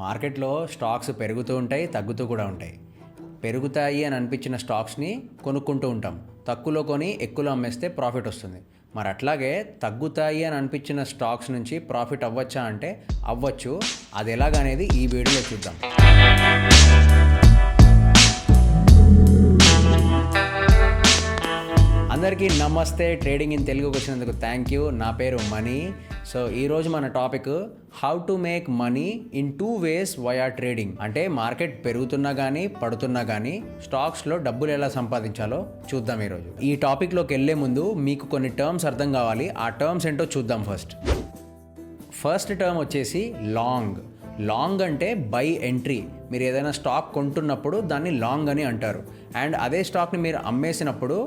మార్కెట్లో స్టాక్స్ పెరుగుతూ ఉంటాయి, తగ్గుతూ కూడా ఉంటాయి. పెరుగుతాయి అని అనిపించిన స్టాక్స్ని కొనుక్కుంటూ ఉంటాం. తక్కువలో కొని ఎక్కువలో అమ్మేస్తే ప్రాఫిట్ వస్తుంది. మరి అట్లాగే తగ్గుతాయి అని అనిపించిన స్టాక్స్ నుంచి ప్రాఫిట్ అవ్వచ్చా అంటే అవ్వచ్చు. అది ఎలాగనేది ఈ వీడియోలో చూద్దాం. అందరికీ నమస్తే. ట్రేడింగ్ ఇన్ తెలుగుకి వచ్చినందుకు థ్యాంక్ యూ. నా పేరు మనీ. సో ఈరోజు మన topic how to make money in 2 ways via trading. అంటే మార్కెట్ పెరుగుతున్నా కానీ పడుతున్నా కానీ స్టాక్స్లో డబ్బులు ఎలా సంపాదించాలో చూద్దాం ఈరోజు. ఈ టాపిక్లోకి వెళ్ళే ముందు మీకు కొన్ని టర్మ్స్ అర్థం కావాలి. ఆ టర్మ్స్ ఏంటో చూద్దాం. ఫస్ట్ టర్మ్ వచ్చేసి లాంగ్ అంటే బై ఎంట్రీ. మీరు ఏదైనా స్టాక్ కొంటున్నప్పుడు దాన్ని లాంగ్ అని అంటారు. అండ్ అదే స్టాక్ని మీరు అమ్మేసినప్పుడు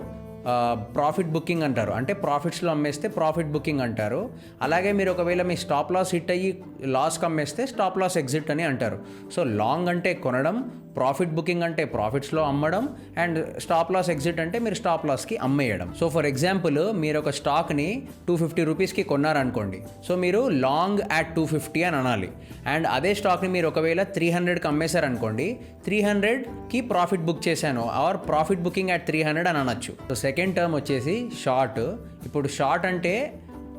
ప్రాఫిట్ బుకింగ్ అంటారు. అంటే ప్రాఫిట్స్లో అమ్మేస్తే ప్రాఫిట్ బుకింగ్ అంటారు. అలాగే మీరు ఒకవేళ మీ స్టాప్ లాస్ హిట్ అయ్యి లాస్కి అమ్మేస్తే స్టాప్ లాస్ ఎగ్జిట్ అని అంటారు. సో లాంగ్ అంటే కొనడం, ప్రాఫిట్ బుకింగ్ అంటే ప్రాఫిట్స్లో అమ్మడం, అండ్ స్టాప్ లాస్ ఎగ్జిట్ అంటే మీరు స్టాప్ లాస్కి అమ్మేయడం. సో ఫర్ ఎగ్జాంపుల్ మీరు ఒక స్టాక్ని 250 రూపీస్కి కొన్నారనుకోండి. సో మీరు లాంగ్ అట్ 250 అని అనాలి. అండ్ అదే స్టాక్ని మీరు ఒకవేళ 300కి అమ్మేశారనుకోండి, 300కి ప్రాఫిట్ బుక్ చేశాను ఆర్ ప్రాఫిట్ బుకింగ్ అట్ 300 అని అనొచ్చు. సో సెకండ్ టర్మ్ వచ్చేసి షార్ట్. ఇప్పుడు షార్ట్ అంటే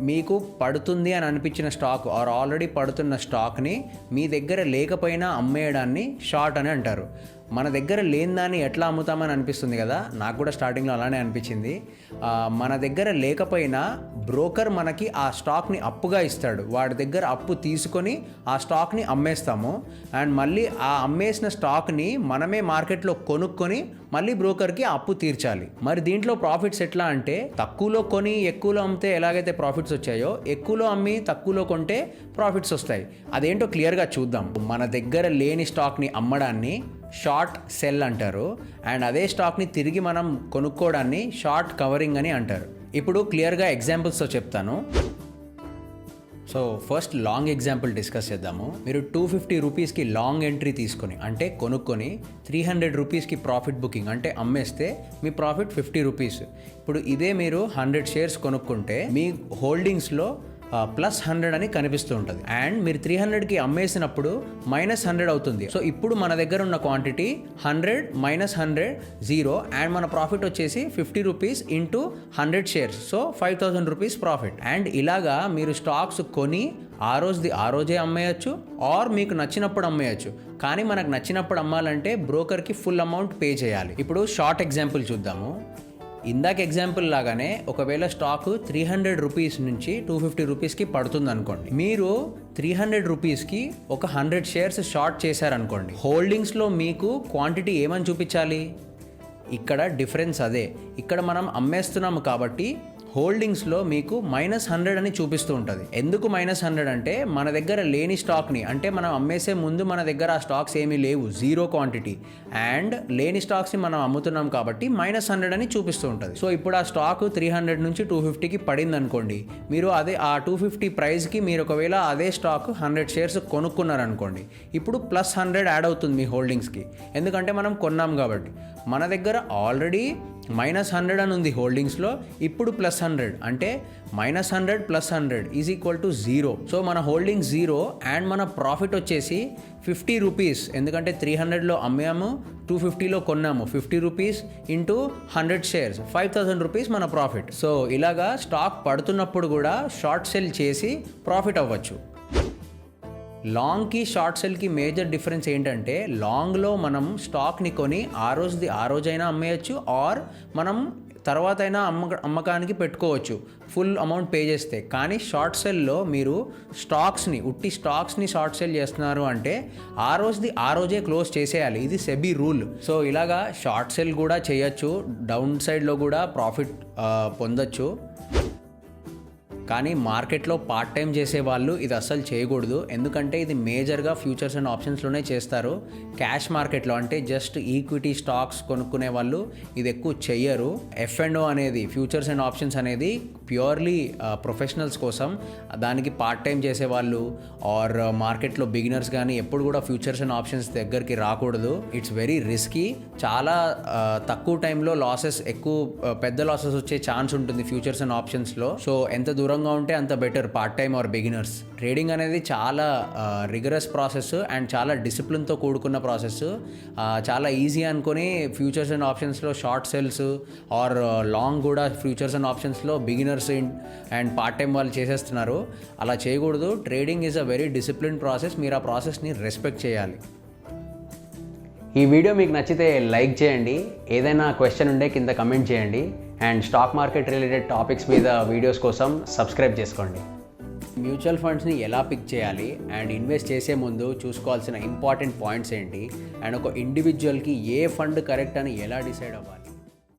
మీకు పడుతుంది అని అనిపించిన స్టాక్ ఆర్ ఆల్రెడీ పడుతున్న స్టాక్ని మీ దగ్గర లేకపోయినా అమ్మేయడాన్ని షార్ట్ అని అంటారు. మన దగ్గర లేని దాన్ని ఎట్లా అమ్ముతామని అనిపిస్తుంది కదా, నాకు కూడా స్టార్టింగ్లో అలానే అనిపించింది. మన దగ్గర లేకపోయినా బ్రోకర్ మనకి ఆ స్టాక్ని అప్పుగా ఇస్తాడు. వాడి దగ్గర అప్పు తీసుకొని ఆ స్టాక్ని అమ్మేస్తాము. అండ్ మళ్ళీ ఆ అమ్మేసిన స్టాక్ని మనమే మార్కెట్లో కొనుక్కొని మళ్ళీ బ్రోకర్కి అప్పు తీర్చాలి. మరి దీంట్లో ప్రాఫిట్స్ ఎట్లా అంటే, తక్కువలో కొని ఎక్కువలో అమ్మితే ఎలాగైతే ప్రాఫిట్స్ వచ్చాయో, ఎక్కువలో అమ్మి తక్కువలో కొంటే ప్రాఫిట్స్ వస్తాయి. అదేంటో క్లియర్గా చూద్దాం. మన దగ్గర లేని స్టాక్ని అమ్మడాన్ని షార్ట్ సెల్ అంటారు. అండ్ అదే స్టాక్ని తిరిగి మనం కొనుక్కోవడాన్ని షార్ట్ కవరింగ్ అని అంటారు. ఇప్పుడు క్లియర్గా ఎగ్జాంపుల్స్తో చెప్తాను. So first long example discuss చేద్దాము. మీరు 250 రూపీస్కి లాంగ్ ఎంట్రీ తీసుకొని అంటే కొనుక్కొని 300 రూపీస్కి ప్రాఫిట్ బుకింగ్ అంటే అమ్మేస్తే మీ ప్రాఫిట్ 50 రూపీస్. ఇప్పుడు ఇదే మీరు 100 షేర్స్ కొనుక్కుంటే మీ హోల్డింగ్స్లో +100 అని కనిపిస్తూ ఉంటుంది. అండ్ మీరు 300కి అమ్మేసినప్పుడు -100 అవుతుంది. సో ఇప్పుడు మన దగ్గర ఉన్న క్వాంటిటీ 100 -100 0. అండ్ మన ప్రాఫిట్ వచ్చేసి 50 rupees into 100 shares. So 5000 rupees profit. And ఇలాగా మీరు స్టాక్స్ కొని ఆ రోజే అమ్మేయచ్చు ఆర్ మీకు నచ్చినప్పుడు అమ్మేయచ్చు. కానీ మనకు నచ్చినప్పుడు అమ్మాలంటే బ్రోకర్కి ఫుల్ అమౌంట్ పే చేయాలి. ఇప్పుడు షార్ట్ ఎగ్జాంపుల్ చూద్దాము. ఇందాక ఎగ్జాంపుల్ లాగానే ఒకవేళ స్టాక్ 300 రూపీస్ నుంచి 250 రూపీస్కి పడుతుంది అనుకోండి. మీరు 300 రూపీస్కి ఒక 100 షేర్స్ షార్ట్ చేశారనుకోండి. హోల్డింగ్స్లో మీకు క్వాంటిటీ ఏమని చూపించాలి? ఇక్కడ డిఫరెన్స్ అదే. ఇక్కడ మనం అమ్మేస్తున్నాము కాబట్టి హోల్డింగ్స్లో మీకు -100 అని చూపిస్తూ ఉంటుంది. ఎందుకు -100 అంటే మన దగ్గర లేని స్టాక్ని, అంటే మనం అమ్మేసే ముందు మన దగ్గర ఆ స్టాక్స్ ఏమీ లేవు, 0 క్వాంటిటీ. అండ్ లేని స్టాక్స్ని మనం అమ్ముతున్నాం కాబట్టి -100 అని చూపిస్తూ ఉంటుంది. సో ఇప్పుడు ఆ స్టాక్ 300 నుంచి 250కి పడింది అనుకోండి. మీరు అదే ఆ 250 ప్రైస్కి మీరు ఒకవేళ అదే స్టాక్ 100 షేర్స్ కొనుక్కున్నారనుకోండి. ఇప్పుడు +100 యాడ్ అవుతుంది మీ హోల్డింగ్స్కి. ఎందుకంటే మనం కొన్నాం కాబట్టి. మన దగ్గర ఆల్రెడీ -100 అని ఉంది హోల్డింగ్స్లో. ఇప్పుడు +100 అంటే -100 + 100 = 0. సో మన హోల్డింగ్ 0 అండ్ మన ప్రాఫిట్ వచ్చేసి 50 రూపీస్. ఎందుకంటే 300లో అమ్మాము, 250లో కొన్నాము. 50 రూపీస్ ఇంటూ 100 షేర్స్, 5000 రూపీస్ మన ప్రాఫిట్. సో ఇలాగా స్టాక్ పడుతున్నప్పుడు కూడా షార్ట్ సెల్ చేసి ప్రాఫిట్ అవ్వచ్చు. లాంగ్కి షార్ట్ సెల్కి మేజర్ డిఫరెన్స్ ఏంటంటే, లాంగ్లో మనం స్టాక్ని కొని ఆ రోజైనా అమ్మేయచ్చు ఆర్ మనం తర్వాత అయినా అమ్మకానికి పెట్టుకోవచ్చు ఫుల్ అమౌంట్ పే చేస్తే. కానీ షార్ట్ సెల్లో మీరు ఉట్టి స్టాక్స్ని షార్ట్ సెల్ చేస్తున్నారు అంటే ఆ రోజే క్లోజ్ చేసేయాలి. ఇది సెబీ రూల్. సో ఇలాగా షార్ట్ సెల్ కూడా చేయొచ్చు, డౌన్ సైడ్లో కూడా ప్రాఫిట్ పొందొచ్చు. కానీ మార్కెట్లో పార్ట్ టైం చేసే వాళ్ళు ఇది అస్సలు చేయకూడదు. ఎందుకంటే ఇది మేజర్గా ఫ్యూచర్స్ అండ్ ఆప్షన్స్లోనే చేస్తారు. క్యాష్ మార్కెట్లో అంటే జస్ట్ ఈక్విటీ స్టాక్స్ కొనుక్కునే వాళ్ళు ఇది ఎక్కువ చెయ్యరు. F&O అనేది, ఫ్యూచర్స్ అండ్ ఆప్షన్స్ అనేది ప్యూర్లీ ప్రొఫెషనల్స్ కోసం. దానికి పార్ట్ టైం చేసేవాళ్ళు ఆర్ మార్కెట్లో బిగినర్స్ కానీ ఎప్పుడు కూడా ఫ్యూచర్స్ అండ్ ఆప్షన్స్ దగ్గరికి రాకూడదు. It's very risky. చాలా తక్కువ టైంలో లాసెస్ పెద్ద లాసెస్ వచ్చే ఛాన్స్ ఉంటుంది ఫ్యూచర్స్ అండ్ ఆప్షన్స్లో. సో ఎంత దూరంగా ఉంటే అంత better part time or beginners. Trading అనేది చాలా రిగరస్ ప్రాసెస్ అండ్ చాలా డిసిప్లిన్తో కూడుకున్న ప్రాసెస్. చాలా ఈజీ అనుకొని ఫ్యూచర్స్ అండ్ ఆప్షన్స్లో షార్ట్ సెల్స్ ఆర్ లాంగ్ కూడా ఫ్యూచర్స్ అండ్ ఆప్షన్స్లో బిగినర్స్ అండ్ పార్ట్ టైం వాళ్ళు చేసేస్తున్నారు. అలా చేయకూడదు. Trading is a very discipline process. మీరు ఆ ప్రాసెస్ని రెస్పెక్ట్ చేయాలి. ఈ వీడియో మీకు నచ్చితే లైక్ చేయండి. ఏదైనా క్వశ్చన్ ఉంటే కింద కమెంట్ చేయండి. And stock market related topics మీద వీడియోస్ కోసం సబ్స్క్రైబ్ చేసుకోండి. మ్యూచువల్ ఫండ్స్ని ఎలా పిక్ చేయాలి అండ్ ఇన్వెస్ట్ చేసే ముందు చూసుకోవాల్సిన ఇంపార్టెంట్ పాయింట్స్ ఏంటి అండ్ ఒక ఇండివిజువల్కి ఏ ఫండ్ కరెక్ట్ అని ఎలా డిసైడ్ అవ్వాలి.